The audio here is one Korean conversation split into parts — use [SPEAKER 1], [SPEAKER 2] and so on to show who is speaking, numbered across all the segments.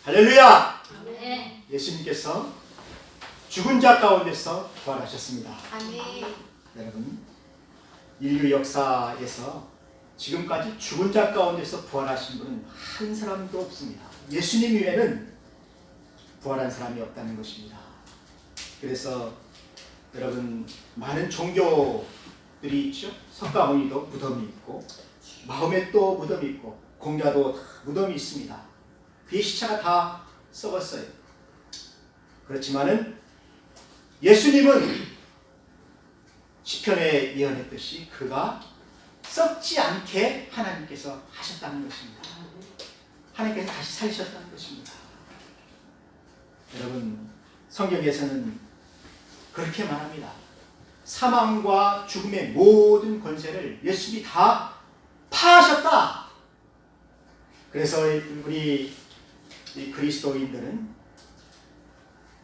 [SPEAKER 1] 할렐루야!
[SPEAKER 2] 아멘.
[SPEAKER 1] 예수님께서 죽은 자 가운데서 부활하셨습니다.
[SPEAKER 2] 아멘.
[SPEAKER 1] 여러분, 인류 역사에서 지금까지 죽은 자 가운데서 부활하신 분은 한 사람도 없습니다. 예수님 외에는 부활한 사람이 없다는 것입니다. 그래서 여러분, 많은 종교들이 있죠. 석가모니도 무덤이 있고, 마음에 또 무덤이 있고, 공자도 다 무덤이 있습니다. 그의 시체가 다 썩었어요. 그렇지만은 예수님은 시편에 예언했듯이 그가 썩지 않게 하나님께서 하셨다는 것입니다. 하나님께서 다시 살리셨다는 것입니다. 여러분, 성경에서는 그렇게 말합니다. 사망과 죽음의 모든 권세를 예수님이 다 파하셨다. 그래서 우리 이 그리스도인들은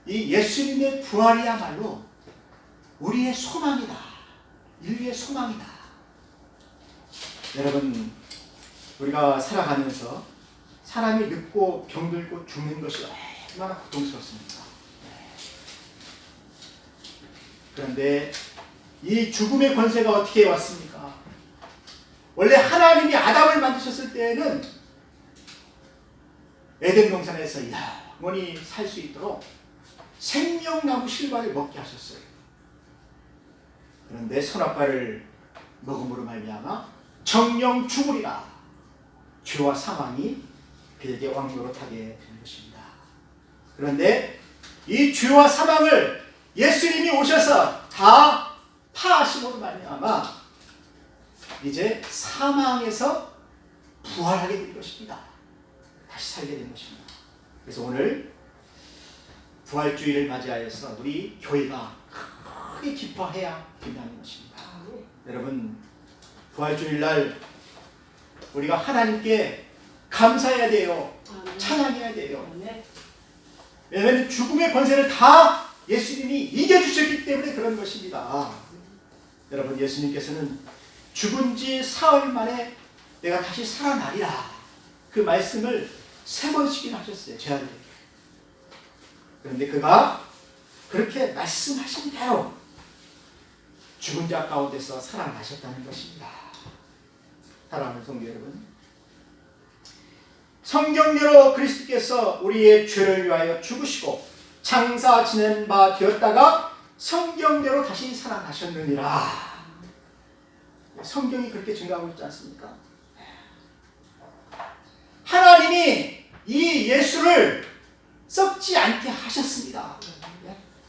[SPEAKER 1] 이 예수님의 부활이야말로 우리의 소망이다. 인류의 소망이다. 여러분, 우리가 살아가면서 사람이 늙고 병들고 죽는 것이 얼마나 고통스럽습니까? 그런데 이 죽음의 권세가 어떻게 왔습니까? 원래 하나님이 아담을 만드셨을 때에는 에덴 동산에서 영원히 살 수 있도록 생명나무 실과를 먹게 하셨어요. 그런데 선악과를 먹음으로 말미암아 정령 죽으리라. 죄와 사망이 그에게 왕노릇하게 된 것입니다. 그런데 이 죄와 사망을 예수님이 오셔서 다 파하심으로 말미암아 이제 사망에서 부활하게 된 것입니다. 다시 살게 된 것입니다. 그래서 오늘 부활주의를 맞이하여서 우리 교회가 크게 기뻐해야 된다는 것입니다. 여러분, 부활주일날 우리가 하나님께 감사해야 돼요. 찬양해야 돼요. 왜냐하면 죽음의 권세를 다 예수님이 이겨주셨기 때문에 그런 것입니다. 여러분, 예수님께서는 죽은 지 사흘 만에 내가 다시 살아나리라. 그 말씀을 3번씩이나 하셨어요. 제자들에게. 그런데 그가 그렇게 말씀하신 대로 죽은 자 가운데서 살아나셨다는 것입니다. 사랑하는 성도 여러분, 성경대로 그리스도께서 우리의 죄를 위하여 죽으시고 장사 지낸 바 되었다가 성경대로 다시 살아나셨느니라. 성경이 그렇게 증가하고 있지 않습니까? 하나님이 이 예수를 썩지 않게 하셨습니다.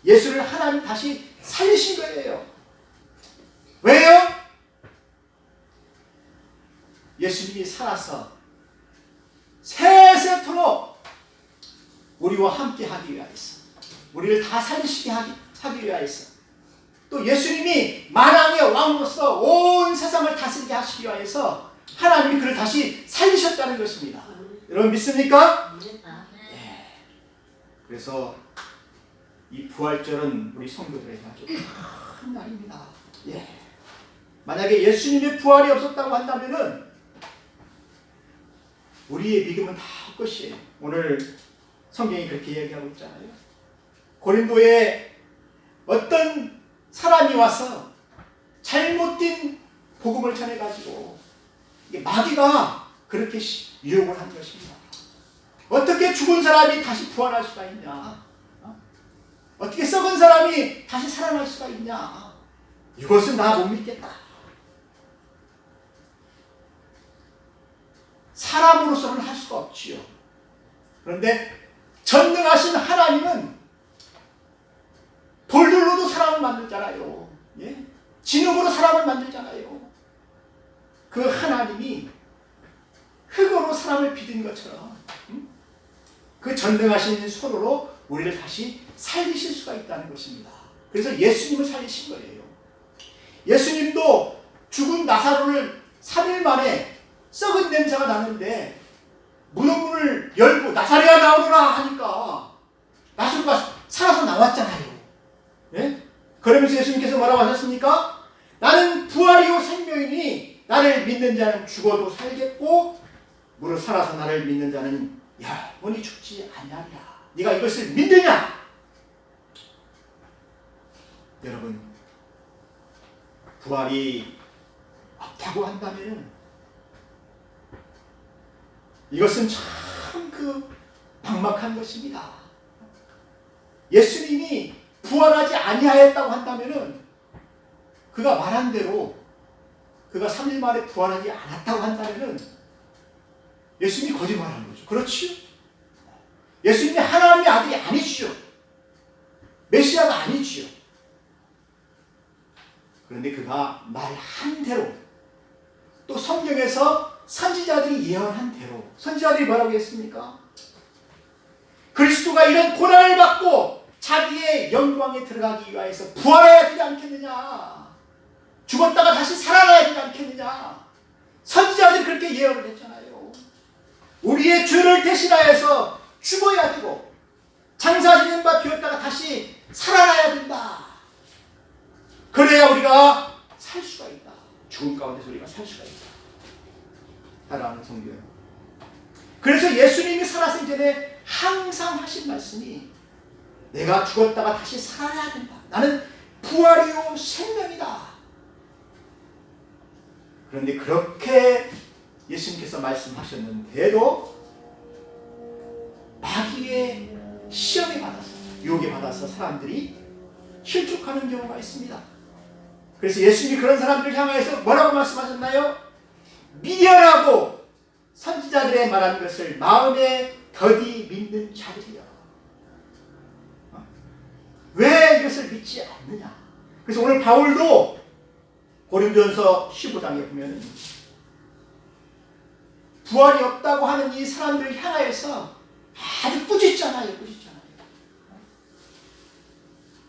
[SPEAKER 1] 예수를 하나님 다시 살리신 거예요. 왜요? 예수님이 살아서 세세토록 우리와 함께 하기 위하여서, 우리를 다 살리시게 하기 위하여서, 또 예수님이 만왕의 왕으로서 온 세상을 다스리게 하시기 위하여서 하나님이 그를 다시 살리셨다는 것입니다. 여러분 믿습니까? 네. 그래서 이 부활절은 우리 성도들에게 아주 큰 날입니다. 예. 만약에 예수님의 부활이 없었다고 한다면은 우리의 믿음은 다 헛것이에요. 오늘 성경이 그렇게 얘기하고 있잖아요. 고린도에 어떤 사람이 와서 잘못된 복음을 전해가지고 마귀가 그렇게 유혹을 한 것입니다. 어떻게 죽은 사람이 다시 부활할 수가 있냐? 어떻게 썩은 사람이 다시 살아날 수가 있냐? 이것은 나 못 믿겠다. 사람으로서는 할 수가 없지요. 그런데 전능하신 하나님은 돌들로도 사람을 만들잖아요. 예? 진흙으로 사람을 만들잖아요. 그 하나님이 흙으로 사람을 빚은 것처럼 그 전능하신 손으로 우리를 다시 살리실 수가 있다는 것입니다. 그래서 예수님을 살리신 거예요. 예수님도 죽은 나사로를 3일 만에 썩은 냄새가 나는데 무덤문을 열고 나사로야 나오너라 하니까 나사로가 살아서 나왔잖아요. 예? 그러면서 예수님께서 뭐라고 하셨습니까? 나는 부활이요 생명이니 나를 믿는 자는 죽어도 살겠고 무릇 살아서 나를 믿는 자는 영원히 죽지 아니하리라. 네가 이것을 믿느냐? 여러분, 부활이 없다고 한다면 이것은 참 막막한 것입니다. 예수님이 부활하지 아니하였다고 한다면 그가 말한 대로 그가 3일 만에 부활하지 않았다고 한다면 예수님이 거짓말하는 거죠. 그렇지요? 예수님이 하나님의 아들이 아니시죠. 메시아가 아니지요. 그런데 그가 말한 대로, 또 성경에서 선지자들이 예언한 대로, 선지자들이 뭐라고 했습니까? 그리스도가 이런 고난을 받고 자기의 영광에 들어가기 위하여서 부활해야 되지 않겠느냐, 죽었다가 다시 살아나야 되지 않겠느냐, 선지자들이 그렇게 예언을 했잖아요. 우리의 죄를 대신하여서 죽어야 되고 장사지는 바 되었다가 다시 살아나야 된다. 그래야 우리가 살 수가 있다. 죽음 가운데서 우리가 살 수가 있다. 사랑하는 성도 여러분, 그래서 예수님이 살아서 이전에 항상 하신 말씀이 내가 죽었다가 다시 살아야 된다. 나는 부활이요 생명이다. 그런데 그렇게 예수님께서 말씀하셨는데도 마귀의 시험에 받아서, 유혹에 받아서 사람들이 실족하는 경우가 있습니다. 그래서 예수님이 그런 사람들을 향해서 뭐라고 말씀하셨나요? 미련하고 선지자들의 말한 것을 마음에 더디 믿는 자들이여, 왜 이것을 믿지 않느냐. 그래서 오늘 바울도 고린도전서 15장에 보면 부활이 없다고 하는 이 사람들을 향하여서 아주 꾸짖잖아요.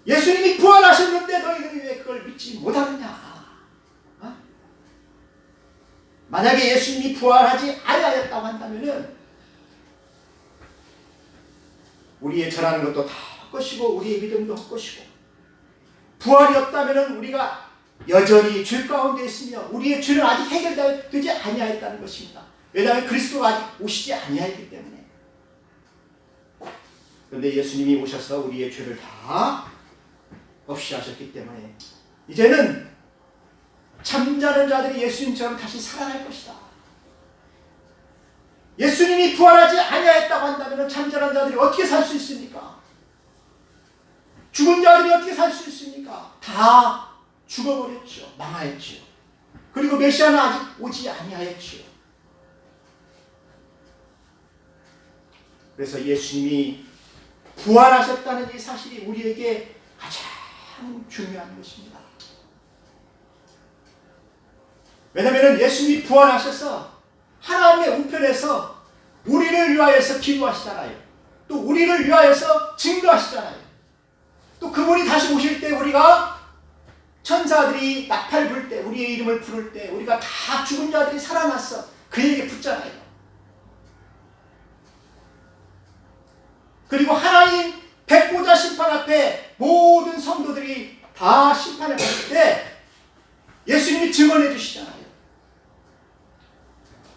[SPEAKER 1] 예수님이 부활하셨는데 너희들이 왜 그걸 믿지 못하느냐. 만약에 예수님이 부활하지 아니하였다고 한다면 우리의 전하는 것도 다 헛것이고 우리의 믿음도 헛것이고, 부활이 없다면 우리가 여전히 죄 가운데 있으며 우리의 죄는 아직 해결되지 아니하였다는 것입니다. 왜냐하면 그리스도가 아직 오시지 아니하였기 때문에. 그런데 예수님이 오셔서 우리의 죄를 다 없이 하셨기 때문에 이제는 잠자는 자들이 예수님처럼 다시 살아날 것이다. 예수님이 부활하지 아니하였다고 한다면 잠자는 자들이 어떻게 살 수 있습니까? 죽은 자들이 어떻게 살 수 있습니까? 다 죽어버렸죠. 망하였죠. 그리고 메시아는 아직 오지 아니하였죠. 그래서 예수님이 부활하셨다는 이 사실이 우리에게 가장 중요한 것입니다. 왜냐하면 예수님이 부활하셔서 하나님의 우편에서 우리를 위하여서 기도하시잖아요. 또 우리를 위하여서 증거하시잖아요. 또 그분이 다시 오실 때 우리가 천사들이 나팔 불 때, 우리의 이름을 부를 때 우리가 다 죽은 자들이 살아났어 그에게 붙잖아요. 그리고 하나님 백보자 심판 앞에 모든 성도들이 다 심판을 받을 때 예수님이 증언해 주시잖아요.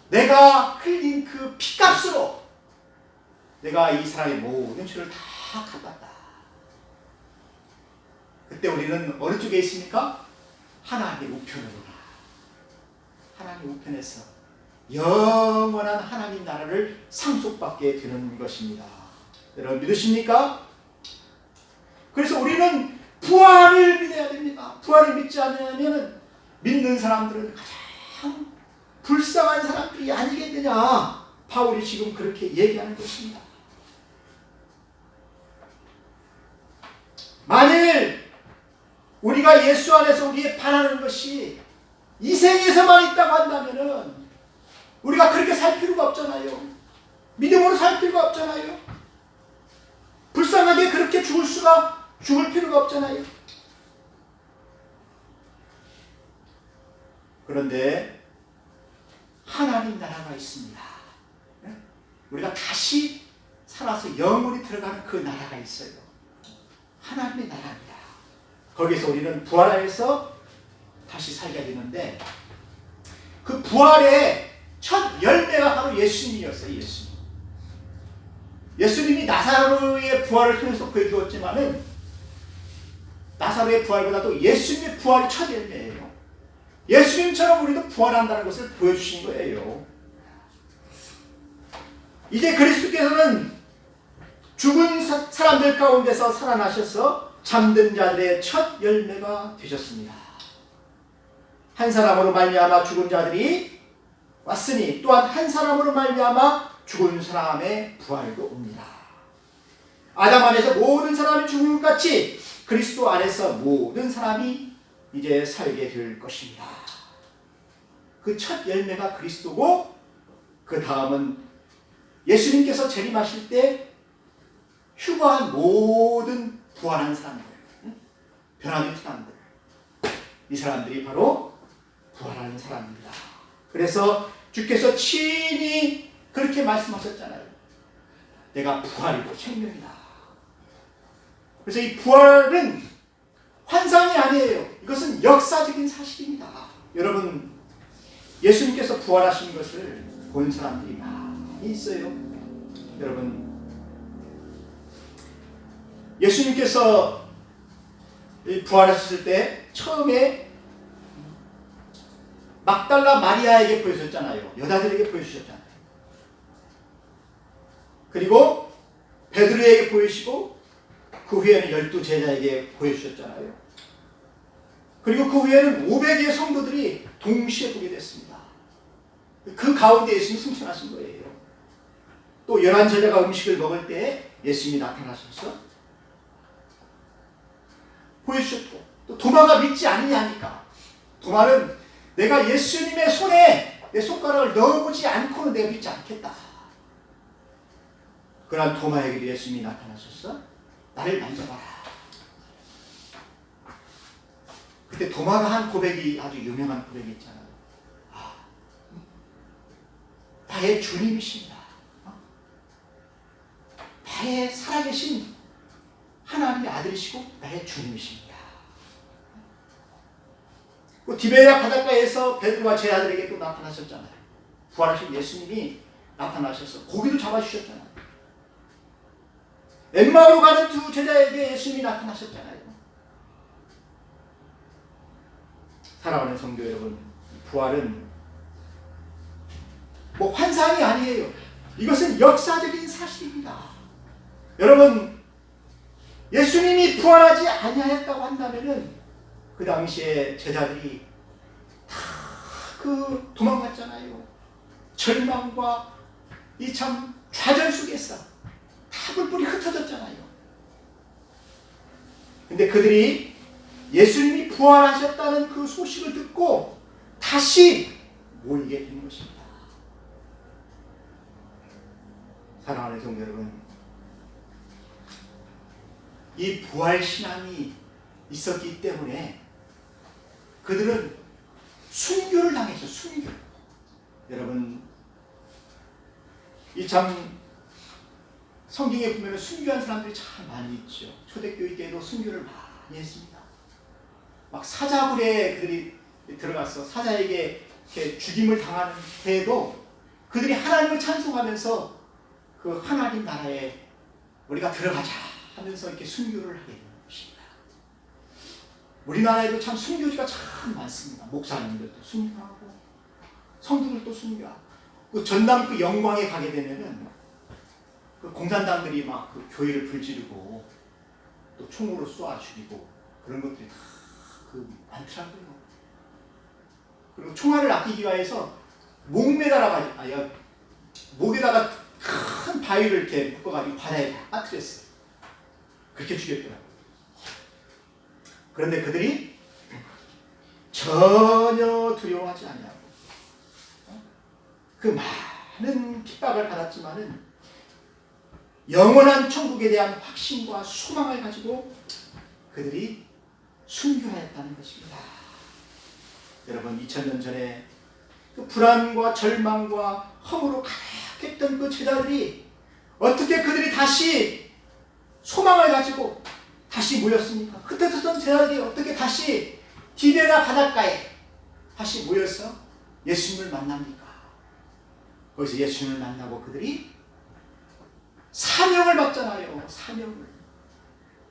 [SPEAKER 1] 내가 흘린 그 피값으로 내가 이 사람의 모든 죄를 다 갚았다. 그때 우리는 어느 쪽에 있습니까? 하나님의 우편으로나, 하나님의 우편에서 영원한 하나님 나라를 상속받게 되는 것입니다. 여러분 믿으십니까? 그래서 우리는 부활을 믿어야 됩니다. 부활을 믿지 않으면 믿는 사람들은 가장 불쌍한 사람들이 아니겠느냐. 바울이 지금 그렇게 얘기하는 것입니다. 만일 우리가 예수 안에서 우리의 바라는 것이 이 생에서만 있다고 한다면 우리가 그렇게 살 필요가 없잖아요. 믿음으로 살 필요가 없잖아요. 불쌍하게 그렇게 죽을 필요가 없잖아요. 그런데 하나님 나라가 있습니다. 우리가 다시 살아서 영원히 들어가는 그 나라가 있어요. 하나님의 나라입니다. 거기서 우리는 부활해서 다시 살게 되는데 그 부활의 첫 열매가 바로 예수님이었어요. 예수님. 예수님이 나사로의 부활을 통해서 보여주었지만은 나사로의 부활보다도 예수님의 부활이 첫 열매예요. 예수님처럼 우리도 부활한다는 것을 보여주신 거예요. 이제 그리스도께서는 죽은 사람들 가운데서 살아나셔서 잠든 자들의 첫 열매가 되셨습니다. 한 사람으로 말미암아 죽은 자들이 왔으니 또한 한 사람으로 말미암아 죽은 사람의 부활도 옵니다. 아담 안에서 모든 사람이 죽은 것 같이 그리스도 안에서 모든 사람이 이제 살게 될 것입니다. 그 첫 열매가 그리스도고 그 다음은 예수님께서 재림하실 때 휴거한 모든 부활한 사람들, 변화된 사람들, 이 사람들이 바로 부활하는 사람입니다. 그래서 주께서 친히 그렇게 말씀하셨잖아요. 내가 부활이고 생명이다. 그래서 이 부활은 환상이 아니에요. 이것은 역사적인 사실입니다. 여러분, 예수님께서 부활하신 것을 본 사람들이 많이 있어요. 여러분, 예수님께서 부활하셨을 때 처음에 막달라 마리아에게 보여주셨잖아요. 여자들에게 보여주셨잖아요. 그리고 베드로에게 보이시고 그 후에는 12 제자에게 보여주셨잖아요. 그리고 그 후에는 500의 성도들이 동시에 보게 됐습니다. 그 가운데 예수님이 승천하신 거예요. 또 11 제자가 음식을 먹을 때 예수님이 나타나셔서 보여주셨고, 또 도마가 믿지 않느냐니까. 도마는 내가 예수님의 손에 내 손가락을 넣어보지 않고는 내가 믿지 않겠다. 그러한 도마에게도 예수님이 나타나셔서 나를 만져봐라. 그때 도마가 한 고백이 아주 유명한 고백이 있잖아요. 나의 주님이십니다. 나의 살아계신 하나님의 아들이시고 나의 주님이십니다. 그 디베랴 바닷가에서 베드로와 제자들에게 또 나타나셨잖아요. 부활하신 예수님이 나타나셔서 고기도 잡아주셨잖아요. 엠마오로 가는 2 제자에게 예수님이 나타나셨잖아요. 사랑하는 성도 여러분, 부활은 뭐 환상이 아니에요. 이것은 역사적인 사실입니다. 여러분, 예수님이 부활하지 아니하였다고 한다면은 그 당시에 제자들이 다 그 도망갔잖아요. 절망과 이 참 좌절 속에서 다 뿔뿔이 흩어졌잖아요. 근데 그들이 예수님이 부활하셨다는 그 소식을 듣고 다시 모이게 된 것입니다. 사랑하는 성도 여러분, 이 부활 신앙이 있었기 때문에 그들은 순교를 당했죠. 순교. 여러분, 이 참 성경에 보면 순교한 사람들이 참 많이 있죠. 초대교회 때도 순교를 많이 했습니다. 막 사자굴에 그들이 들어가서 사자에게 이렇게 죽임을 당하는 때에도 그들이 하나님을 찬송하면서 그 하나님 나라에 우리가 들어가자 하면서 이렇게 순교를 하게 되는 것입니다. 우리나라에도 참 순교지가 참 많습니다. 목사님들도 순교하고 성도들도 순교하고 그 전남 그 영광에 가게 되면은 그 공산당들이 막 그 교회를 불지르고 또 총으로 쏘아 죽이고 그런 것들이 다 그 많더라고요. 그리고 총알을 아끼기 위해서 목에다가 큰 바위를 이렇게 묶어가지고 바다에 빠뜨렸어요. 그렇게 죽였더라고요. 그런데 그들이 전혀 두려워하지 않냐고. 그 많은 핍박을 받았지만은 영원한 천국에 대한 확신과 소망을 가지고 그들이 순교하였다는 것입니다. 여러분, 2000년 전에 그 불안과 절망과 허무로 가득했던 그 제자들이 어떻게 그들이 다시 소망을 가지고 다시 모였습니까? 흩어졌던 제자들이 어떻게 다시 디베랴 바닷가에 다시 모여서 예수님을 만납니까? 거기서 예수님을 만나고 그들이 사명을 받잖아요. 사명을.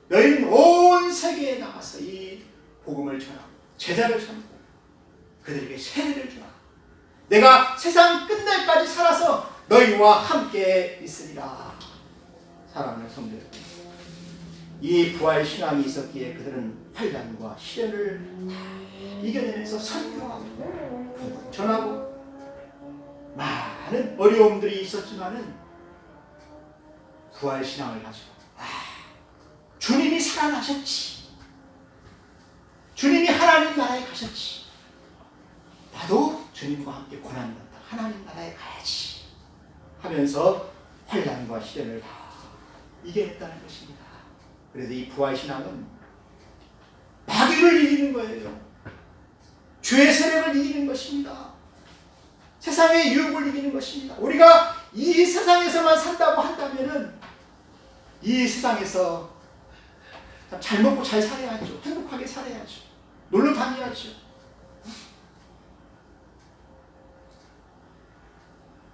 [SPEAKER 1] 너희는 온 세계에 나가서 이 복음을 전하고 제자를 삼고 그들에게 세례를 주라. 내가 세상 끝날까지 살아서 너희와 함께 있으리라. 사랑하는 성도 여러분, 이 부활 신앙이 있었기에 그들은 환난과 시련을 이겨내면서 선교하고 전하고 많은 어려움들이 있었지만은 부활 신앙을 가지고 주님이 살아나셨지, 주님이 하나님 나라에 가셨지, 나도 주님과 함께 고난받다 하나님 나라에 가야지 하면서 환난과 시련을 다 이겨냈다는 것입니다. 그래서 이 부활 신앙은 마귀를 이기는 거예요. 죄의 세력을 이기는 것입니다. 세상의 유혹을 이기는 것입니다. 우리가 이 세상에서만 산다고 한다면은 이 세상에서 잘 먹고 잘 살아야죠. 행복하게 살아야죠. 놀러 다녀야죠.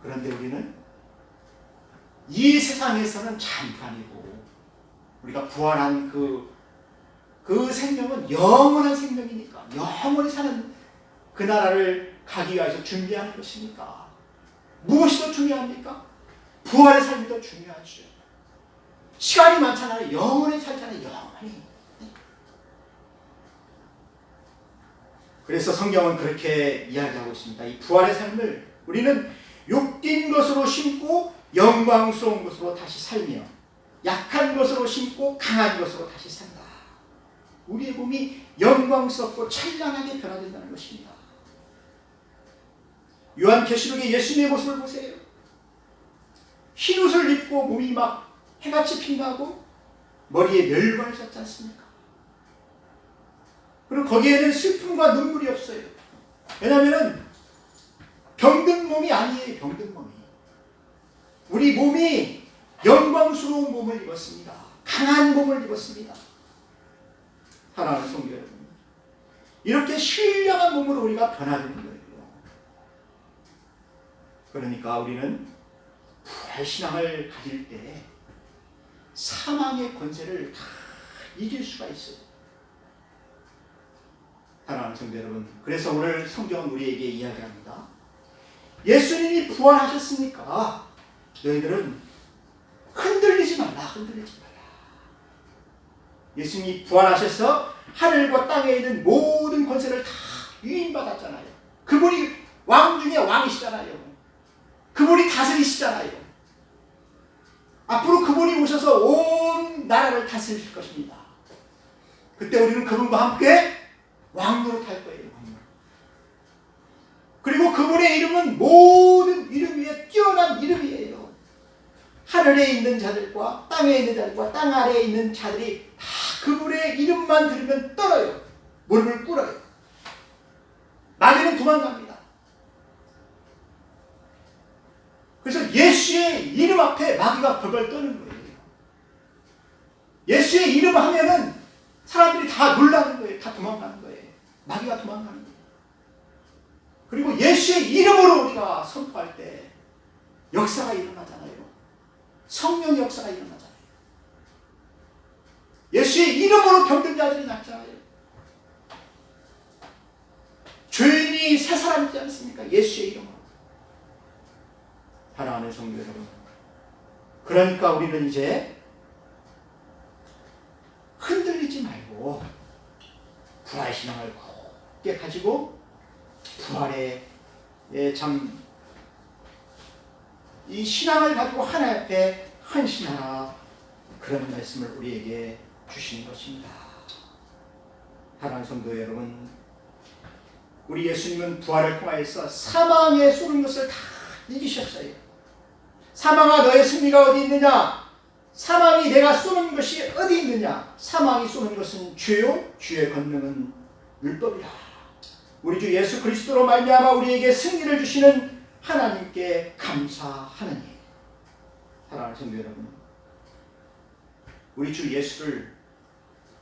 [SPEAKER 1] 그런데 우리는 이 세상에서는 잠깐이고 우리가 부활한 그 생명은 영원한 생명이니까 영원히 사는 그 나라를 가기 위해서 준비하는 것이니까 무엇이 더 중요합니까? 부활의 삶이 더 중요하죠. 시간이 많잖아요. 영원히 살잖아요. 영원히. 그래서 성경은 그렇게 이야기하고 있습니다. 이 부활의 삶을 우리는 욕된 것으로 심고 영광스러운 것으로 다시 살며 약한 것으로 심고 강한 것으로 다시 산다. 우리의 몸이 영광스럽고 찬란하게 변화된다는 것입니다. 요한계시록의 예수님의 모습을 보세요. 흰옷을 입고 몸이 막 해같이 빛나고 머리에 멸관을 쌌지 않습니까? 그리고 거기에는 슬픔과 눈물이 없어요. 왜냐하면 병든 몸이 아니에요. 병든 몸이. 우리 몸이 영광스러운 몸을 입었습니다. 강한 몸을 입었습니다. 사랑하는 성도 여러분, 이렇게 신령한 몸으로 우리가 변화되는 거예요. 그러니까 우리는 부활신앙을 가질 때 사망의 권세를 다 이길 수가 있어요. 사랑하는 성도 여러분, 그래서 오늘 성경은 우리에게 이야기합니다. 예수님이 부활하셨으니까 너희들은 흔들리지 말라. 흔들리지 말라. 예수님이 부활하셔서 하늘과 땅에 있는 모든 권세를 다 위임받았잖아요. 그분이 왕 중에 왕이시잖아요. 그분이 다스리시잖아요. 앞으로 그분이 오셔서 온 나라를 다스리실 것입니다. 그때 우리는 그분과 함께 왕노릇 할 거예요. 그리고 그분의 이름은 모든 이름 위에 뛰어난 이름이에요. 하늘에 있는 자들과 땅에 있는 자들과 땅 아래에 있는 자들이 다 그분의 이름만 들으면 떨어요. 무릎을 꿇어요. 마귀는 도망갑니다. 그래서 예수의 이름 앞에 마귀가 벌벌 떠는 거예요. 예수의 이름 하면은 사람들이 다 놀라는 거예요. 다 도망가는 거예요. 마귀가 도망가는 거예요. 그리고 예수의 이름으로 우리가 선포할 때 역사가 일어나잖아요. 성령의 역사가 일어나잖아요. 예수의 이름으로 병든 자들이 낫잖아요. 죄인이 새 사람이지 않습니까? 예수의 이름으로. 사랑하는 성도 여러분, 그러니까 우리는 이제 흔들리지 말고 부활신앙을 굳게 가지고 부활의 참 이 신앙을 가지고 하나님 앞에 헌신하라, 그런 말씀을 우리에게 주시는 것입니다. 사랑하는 성도 여러분, 우리 예수님은 부활을 통하여서 사망에 쏘는 것을 다 이기셨어요. 사망아 너의 승리가 어디 있느냐? 사망이 내가 쏘는 것이 어디 있느냐? 사망이 쏘는 것은 죄요, 주의 권능은 율법이라. 우리 주 예수 그리스도로 말미암아 우리에게 승리를 주시는 하나님께 감사하느니. 사랑하는 성도 여러분, 우리 주 예수를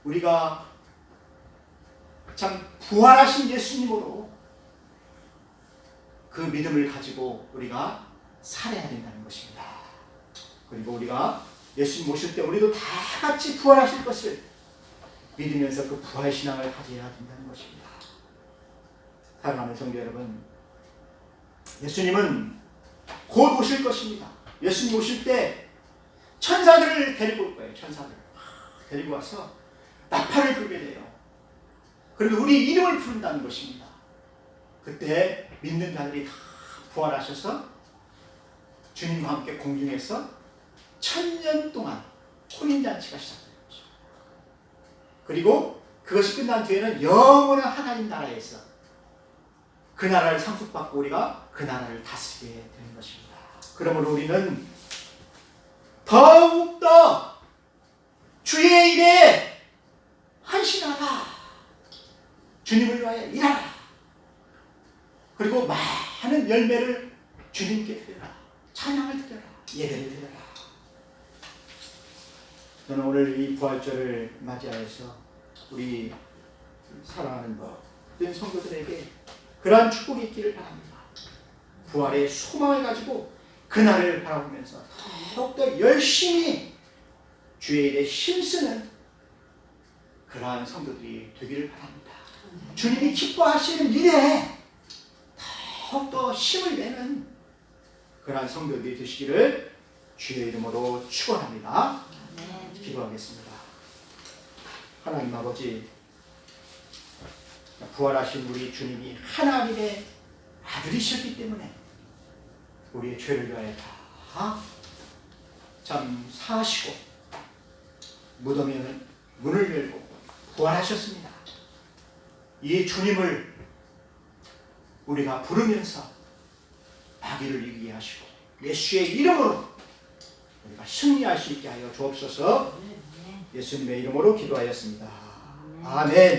[SPEAKER 1] 우리가 참 부활하신 예수님으로 그 믿음을 가지고 우리가 살아야 된다는 것입니다. 그리고 우리가 예수님 오실 때 우리도 다 같이 부활하실 것을 믿으면서 그 부활신앙을 가져야 된다는 것입니다. 사랑하는 성도 여러분, 예수님은 곧 오실 것입니다. 예수님 오실 때 천사들을 데리고 올 거예요. 천사들 데리고 와서 나팔을 불게 돼요. 그리고 우리 이름을 부른다는 것입니다. 그때 믿는 자들이 다 부활하셔서 주님과 함께 공중에서 1000년 동안 혼인잔치가 시작되는 거죠. 그리고 그것이 끝난 뒤에는 영원한 하나님 나라에서 그 나라를 상속받고 우리가 그 나라를 다스리게 되는 것입니다. 그러므로 우리는 더욱더 주의 일에 헌신하라. 주님을 위하여 일하라. 그리고 많은 열매를 주님께 드려라. 찬양을 드려라. 예배를 드려라. 저는 오늘 이 부활절을 맞이하여서 우리 사랑하는 모든 성도들에게 그러한 축복이 있기를 바랍니다. 부활의 소망을 가지고 그날을 바라보면서 더욱더 열심히 주의 일에 힘쓰는 그러한 성도들이 되기를 바랍니다. 주님이 기뻐하시는 일에 더욱더 힘을 내는 그러한 성도들이 되시기를 주의 이름으로 축원합니다. 기도하겠습니다. 하나님 아버지, 부활하신 우리 주님이 하나님의 아들이셨기 때문에 우리의 죄를 위하여 다 참 사하시고 무덤에는 문을 열고 부활하셨습니다. 이 주님을 우리가 부르면서 마귀를 이기게 하시고 예수의 이름으로 우리가 승리할 수 있게 하여 주옵소서. 예수님의 이름으로 기도하였습니다. 아멘.